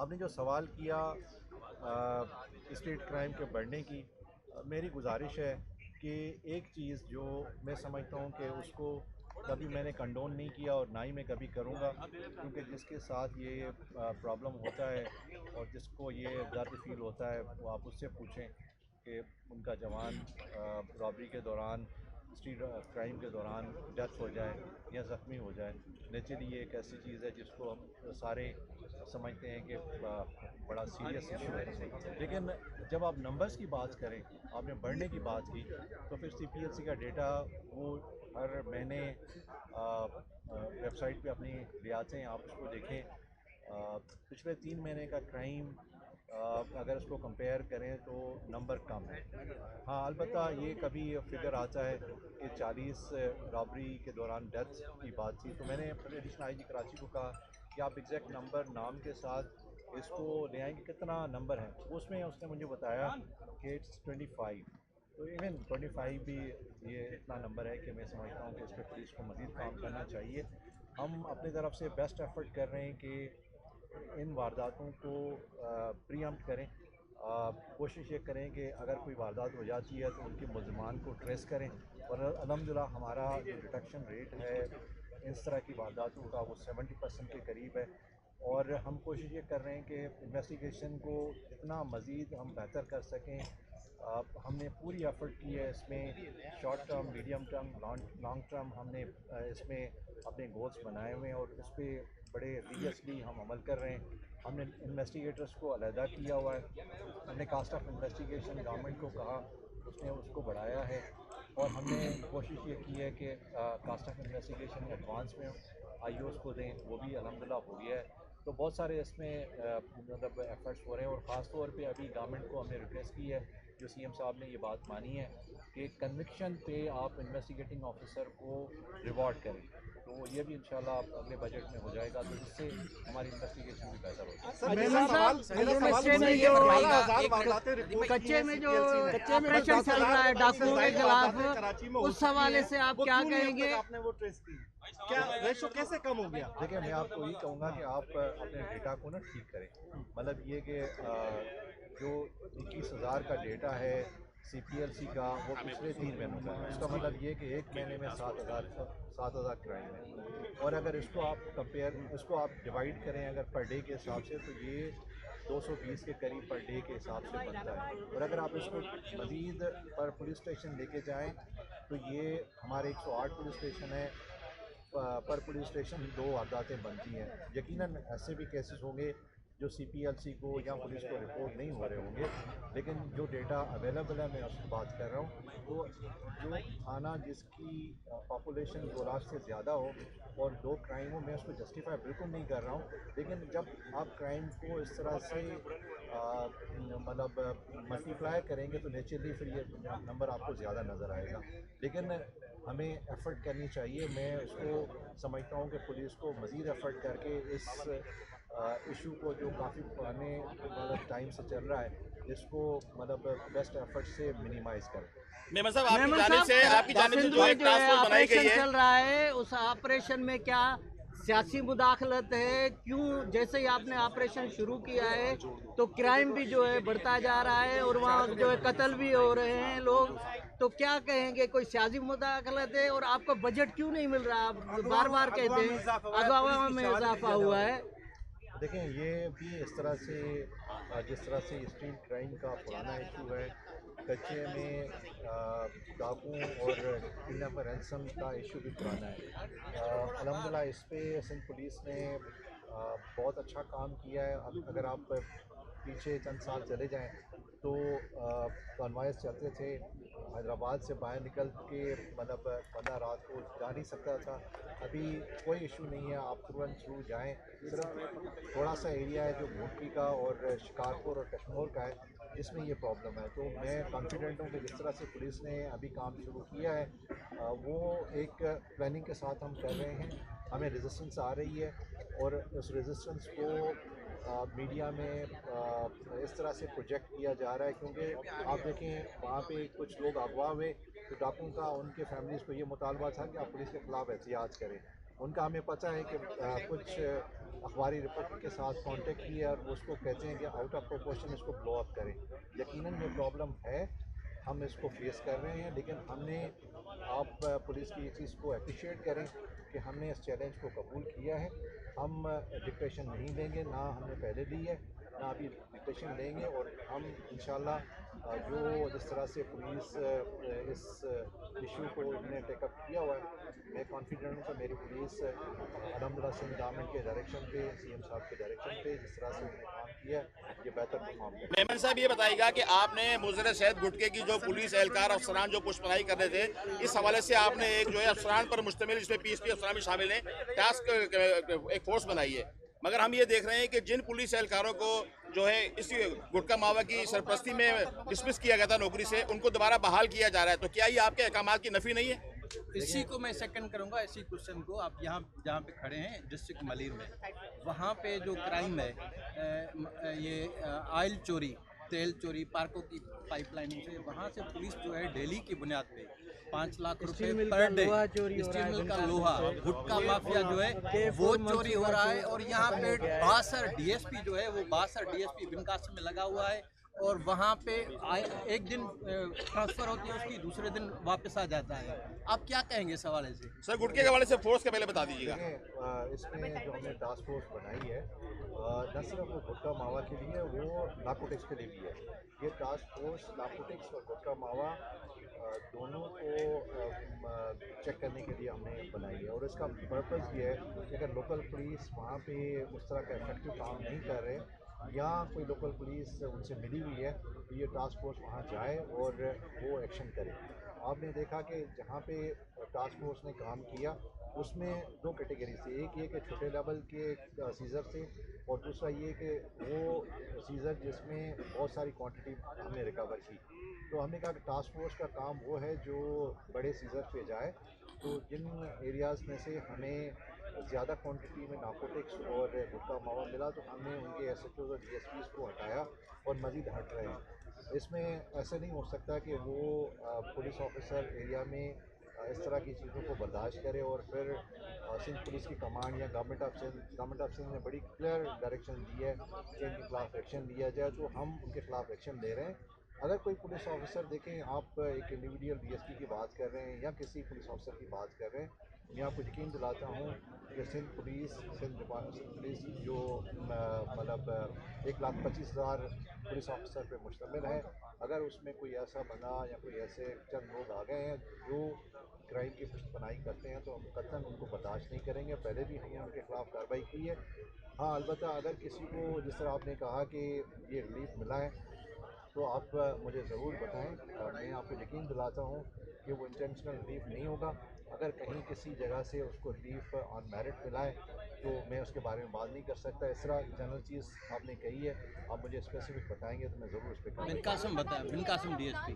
आपने जो सवाल किया स्ट्रीट क्राइम के बढ़ने की, मेरी गुजारिश है कि एक चीज़ जो मैं समझता हूँ कि उसको कभी मैंने कंडोन नहीं किया और ना ही मैं कभी करूँगा, क्योंकि जिसके साथ ये प्रॉब्लम होता है और जिसको ये दर्द फील होता है वो आप उससे पूछें कि उनका जवान रॉबरी के दौरान, स्ट्रीट क्राइम के दौरान डेथ हो जाए या ज़ख्मी हो जाए। नेचुरली ये एक ऐसी चीज़ है जिसको हम सारे समझते हैं कि बड़ा सीरियस इशू है। लेकिन जब आप नंबर्स की बात करें, आपने बढ़ने की बात की, तो फिर CPLC का डेटा वो हर महीने वेबसाइट पे अपनी ले आते हैं, आप उसको देखें। पिछले 3 महीने का क्राइम अगर इसको कंपेयर करें तो नंबर कम है। हाँ, अलबत्ता ये कभी फिगर आता है कि 40 रॉबरी के दौरान डेथ की बात थी, तो मैंने अपने एडिशनल IG कराची को कहा कि आप एग्जैक्ट नंबर नाम के साथ इसको ले आएंगे कितना नंबर है। उसमें उसने मुझे बताया कि इट्स 25। तो इवन 25 भी ये इतना नंबर है कि मैं समझता हूँ कि इस पर पुलिस को मज़ीद काम करना चाहिए। हम अपनी तरफ से बेस्ट एफर्ट कर रहे हैं कि इन वारदातों को प्रीएम्प्ट करें। कोशिश ये करें कि अगर कोई वारदात हो जाती है तो उनके मुलजमान को ट्रेस करें, और अल्हम्दुलिल्लाह हमारा जो डिटेक्शन रेट है इस तरह की वारदातों का वो 70% के करीब है। और हम कोशिश ये कर रहे हैं कि इन्वेस्टिगेशन को जितना मज़ीद हम बेहतर कर सकें। हमने पूरी एफर्ट की है इसमें, short term, medium term, long term हमने इसमें अपने गोल्स बनाए हुए हैं और इस पर बड़े सीरियसली हम अमल कर रहे हैं। हमने इन्वेस्टिगेटर्स को अलहदा किया हुआ है, हमने कास्ट ऑफ इन्वेस्टिगेशन गवर्नमेंट को कहा, उसने उसको बढ़ाया है। और हमने कोशिश ये की है कि कास्ट ऑफ इन्वेस्टिगेशन एडवांस में IOs को दें, वो भी अल्हम्दुलिल्लाह हो गया है। तो बहुत सारे इसमें मतलब एफर्ट्स हो रहे हैं, और ख़ास तौर पे अभी गवर्नमेंट को हमने रिक्वेस्ट की है, जो CM साहब ने ये बात मानी है कि कन्विक्शन पे आप इन्वेस्टिगेटिंग ऑफिसर को रिवॉर्ड करें। तो ये भी इंशाल्लाह अगले बजट में हो जाएगा, तो इससे हमारी इन्वेस्टिगेशन भी बेहतर हो जाएगी। सर मेरा सवाल कच्चे में जो कच्चे में जो ऑपरेशन चल रहा है डाकुओं के खिलाफ, उस हवाले से आप क्या कहेंगे? आपने वो ट्रेस की, क्या रेशो कैसे कम हो गया? देखिए, मैं आपको ये कहूँगा कि आप अपने डेटा को ना ठीक करें। मतलब ये कि जो 21,000 का डेटा है CPLC का, वो पिछले 3 महीनों का है। इसका मतलब ये कि एक महीने में 7,000 क्राइम है। और अगर इसको आप डिवाइड करें अगर पर डे के हिसाब से, तो ये 220 के करीब पर डे के हिसाब से बनता है। और अगर आप इसको मज़ीद पर पुलिस स्टेशन लेके जाएं, तो ये हमारे 108 पुलिस स्टेशन है, पर पुलिस स्टेशन 2 वारदातें बनती हैं। यकीनन ऐसे भी केसेस होंगे जो CPLC को या पुलिस को रिपोर्ट नहीं हो रहे होंगे, लेकिन जो डेटा अवेलेबल है मैं उसकी बात कर रहा हूँ। तो जो थाना जिसकी पॉपुलेशन 2 लाख से ज़्यादा हो और 2 क्राइम हो, मैं उसको जस्टिफाई बिल्कुल नहीं कर रहा हूँ, लेकिन जब आप क्राइम को इस तरह से मतलब मल्टीप्लाई करेंगे तो नेचुरली फिर ये नंबर आपको ज़्यादा नज़र आएगा। लेकिन हमें एफ़र्ट करनी चाहिए। मैं उसको समझता हूँ कि पुलिस को मज़ीद एफ़र्ट करके इस इशू को, जो काफ़ी पुराने मतलब टाइम से चल रहा है, इसको मतलब बेस्ट एफ़र्ट से मिनिमाइज़ करें। मेमन साहब, आपकी जानिब से जो एक टास्क फोर्स बनाई गई है, चल रहा है, उस ऑपरेशन में क्या सियासी मुदाखलत है? क्यों, जैसे ही आपने ऑपरेशन शुरू किया है तो क्राइम भी जो है बढ़ता जा रहा है और वहाँ जो है कत्ल भी हो रहे हैं लोग, तो क्या कहेंगे? कोई सियासी मुदाखलत है? और आपको बजट क्यों नहीं मिल रहा? आप बार बार कहते हैं अगवा में इजाफा हुआ है। देखें, ये भी इस तरह से जिस तरह से स्ट्रीट क्राइम का पुराना इशू है, कच्चे में डाकुओं और किडनैपर रैंसम का इशू भी पुराना है। अल्हम्दुलिल्लाह इस पे सिंध पुलिस ने बहुत अच्छा काम किया है। अब अगर आप पीछे चंद साल चले जाएं तो कॉन्वाइस चलते थे, हैदराबाद से बाहर निकल के मतलब बंदा रात को जा नहीं सकता था। अभी कोई इशू नहीं है, आप तुरंत थ्रू जाएँ। सिर्फ थोड़ा सा एरिया है जो भूटकी का और शिकारपुर और कश्मीर का है, जिसमें ये प्रॉब्लम है। तो मैं कॉन्फिडेंट हूँ कि जिस तरह से पुलिस ने अभी काम शुरू किया है, वो एक प्लानिंग के साथ हम कर रहे हैं। हमें रेजिस्टेंस आ रही है और उस रेजिस्टेंस को मीडिया में इस तरह से प्रोजेक्ट किया जा रहा है, क्योंकि आप देखें वहाँ पे कुछ लोग अगवा हुए, तो डाकुओं का उनके फैमिलीज़ को ये मुतालबा था कि आप पुलिस के ख़िलाफ़ एहतियात करें। उनका हमें पता है कि कुछ अखबारी रिपोर्टर के साथ कांटेक्ट किया और उसको कहते हैं कि आउट ऑफ प्रोपोर्शन इसको ब्लो अप करें। यकीनन ये प्रॉब्लम है, हम इसको फेस कर रहे हैं, लेकिन हमने आप पुलिस की चीज़ को अप्रिशिएट करें कि हमने इस चैलेंज को कबूल किया है। हम डिप्रेशन नहीं लेंगे, ना हमने पहले ली है, ना अभी डिप्रेशन लेंगे। और हम इंशाल्लाह जो जिस तरह से पुलिस इस इशू को इन्होंने टेकअप किया हुआ है, मैं कॉन्फिडेंट हूँ कि मेरी पुलिस अलहमदुलिल्लाह सिंध गवर्नमेंट के डायरेक्शन पे, सीएम साहब के डायरेक्शन पे जिस तरह से उन्होंने काम किया ये बेहतर परफॉर्म करें। मेमन साहब ये बताइएगा कि आपने मुजर शहद गुटके की जो पुलिस एहलकार अफसरान जो पुष्पनाई कर रहे थे, इस हवाले से आपने एक जो है अफसरान पर मुश्तमिल, जिसमें पीएसपी अफसरान भी शामिल हैं, टास्क एक फोर्स बनाई है। मगर हम ये देख रहे हैं कि जिन पुलिस एहलकारों को जो है इस गुटका मावा की सरपरस्ती में डिसमिस किया गया था नौकरी से, उनको दोबारा बहाल किया जा रहा है, तो क्या ये आपके अहकाम की नफी नहीं है? इसी को मैं सेकंड करूंगा, इसी क्वेश्चन को। आप यहाँ जहाँ पे खड़े हैं डिस्ट्रिक्ट मलीर में, वहाँ पे जो क्राइम है ये ऑयल चोरी, तेल चोरी, पार्कों की पाइपलाइनिंग से, वहाँ से पुलिस जो है डेली की बुनियाद पे 5 लाख रुपए पर डे, स्टील मिल का लोहा, गुटखा माफिया जो है वो चोरी हो रहा है। और यहाँ पे 62 डीएसपी जो है वो 62 डीएसपी बिनकास में लगा हुआ है, और वहाँ पे एक दिन ट्रांसफर होती है उसकी, दूसरे दिन वापस आ जाता है। आप क्या कहेंगे इस हवाले से? सर गुटके के हवाले से फोर्स के पहले बता दीजिएगा। इसमें जो हमने टास्क फोर्स बनाई है न सिर्फ वो गुटखा मावा के लिए, वो नार्कोटिक्स के लिए भी है। ये टास्क फोर्स नार्कोटिक्स और गुटखा मावा दोनों को चेक करने के लिए हमने बनाई है। और इसका पर्पज़ ये है कि अगर लोकल पुलिस वहाँ पे उस तरह का इफेक्टिव काम नहीं कर रहे या कोई लोकल पुलिस उनसे मिली हुई है, तो ये टास्क फोर्स वहाँ जाए और वो एक्शन करे। आपने देखा कि जहाँ पे टास्क फोर्स ने काम किया उसमें 2 कैटेगरी से, एक ये कि छोटे लेवल के सीज़र थे, और दूसरा ये कि वो सीज़र जिसमें बहुत सारी क्वांटिटी हमने रिकवर की। तो हमने कहा कि टास्क फोर्स का काम वो है जो बड़े सीज़र पे जाए। तो जिन एरियाज़ में से हमें ज़्यादा क्वांटिटी में नार्कोटिक्स और गुटखा मावा मिला, तो हमने उनके SHOs और DSPs को हटाया और मज़ीद हट रहे हैं। इसमें ऐसा नहीं हो सकता कि वो पुलिस ऑफिसर एरिया में इस तरह की चीज़ों को बर्दाश्त करे और फिर सिंध पुलिस की कमांड या गवर्नमेंट ऑफ सिंध ने बड़ी क्लियर डायरेक्शन दी है कि इनके खिलाफ एक्शन लिया जाए, तो हम उनके खिलाफ एक्शन ले रहे हैं। अगर कोई पुलिस ऑफिसर, देखें आप एक इंडिविजुअल DSP की बात कर रहे हैं या किसी पुलिस ऑफिसर की बात कर रहे हैं, मैं आपको यकीन दिलाता हूँ कि सिंध पुलिस जो मतलब 1,25,000 पुलिस ऑफिसर पे मुश्तमिल है, अगर उसमें कोई ऐसा बंदा या कोई ऐसे चंद लोग आ गए हैं जो क्राइम की पुष्टपनाही करते हैं, तो हम कतई उनको बर्दाश्त नहीं करेंगे। पहले भी हमने उनके खिलाफ कार्रवाई की है। हाँ, अलबत्ता अगर किसी को, जिस तरह आपने कहा कि ये रिलीफ मिला है, तो आप मुझे ज़रूर बताएं। मैं आपको यकीन दिलाता हूँ कि वो इंटेंशनल रिलीफ नहीं होगा। अगर कहीं किसी जगह से उसको रिलीफ ऑन मेरिट मिला है, तो मैं उसके बारे में बात नहीं कर सकता। इस तरह जनरल चीज़ आपने कही है, आप मुझे स्पेसिफिक बताएंगे तो मैं ज़रूर उस पर बिनकासम बताया, बिनकासम DSP।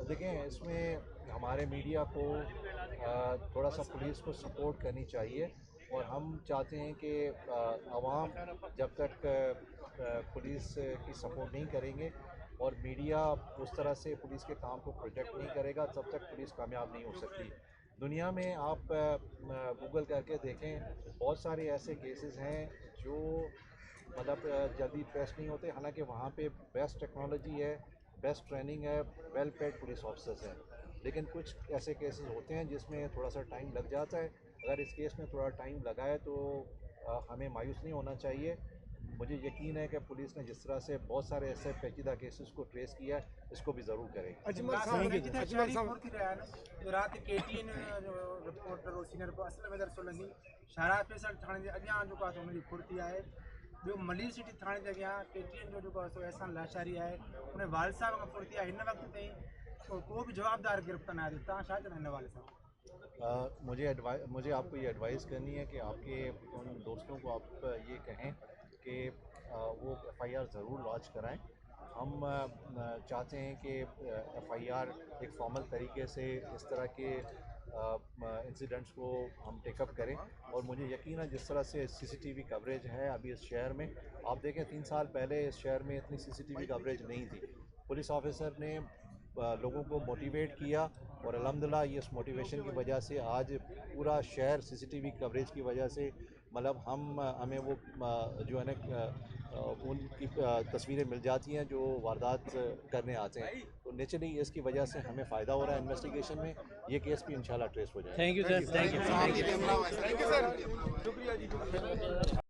देखें, इसमें हमारे मीडिया को थोड़ा सा पुलिस को सपोर्ट करनी चाहिए, और हम चाहते हैं कि आवाम जब तक पुलिस की सपोर्ट नहीं करेंगे और मीडिया उस तरह से पुलिस के काम को प्रोजेक्ट नहीं करेगा, तब तक पुलिस कामयाब नहीं हो सकती। दुनिया में आप गूगल करके देखें, बहुत सारे ऐसे केसेस हैं जो मतलब जल्दी ट्रेस नहीं होते, हालांकि वहाँ पे बेस्ट टेक्नोलॉजी है, बेस्ट ट्रेनिंग है, वेल पेड पुलिस ऑफिसर्स हैं। लेकिन कुछ ऐसे केसेस होते हैं जिसमें थोड़ा सा टाइम लग जाता है। अगर इस केस में थोड़ा टाइम लगा है तो हमें मायूस नहीं होना चाहिए। मुझे यकीन है कि पुलिस ने जिस तरह से बहुत सारे ऐसे पेचीदा केसेस को ट्रेस किया है, इसको भी ज़रूर करें। रात KTN रिपोर्टर सीनियर असल में दरसोलंदी शहरा स्पेशल थाने जे अॻियां जेको आहे हुनजी फुर्ती आहे। ॿियो मलीर सिटी थाने जे अॻियां KTN जो जेको आहे एहसान लाचारी आहे, उन वालिद साहब खां फुर्ती आहे। हिन वक़्त ताईं को भी जवाबदार गिरफ़्तार न आहे। तव्हां छा चवंदा हिन हवाले सां? मुझे आपको ये एडवाइस करनी है कि आपके उन दोस्तों को आप ये कहें कि वो FIR ज़रूर लॉन्च कराएं। हम चाहते हैं कि FIR एक फॉर्मल तरीके से इस तरह के इंसिडेंट्स को हम टेकअप करें। और मुझे यकीन है जिस तरह से सीसीटीवी कवरेज है अभी इस शहर में, आप देखें 3 साल पहले इस शहर में इतनी सीसीटीवी कवरेज नहीं थी। पुलिस ऑफिसर ने लोगों को मोटिवेट किया और अल्हम्दुलिल्लाह ये इस मोटिवेशन की वजह से आज पूरा शहर सीसीटीवी कवरेज की वजह से मतलब हमें वो जो है ना उनकी तस्वीरें मिल जाती हैं जो वारदात करने आते हैं। तो नेचुरली इसकी वजह से हमें फ़ायदा हो रहा है इन्वेस्टिगेशन में। ये केस भी इंशाल्लाह ट्रेस हो जाएगा। Thank you sir, thank you.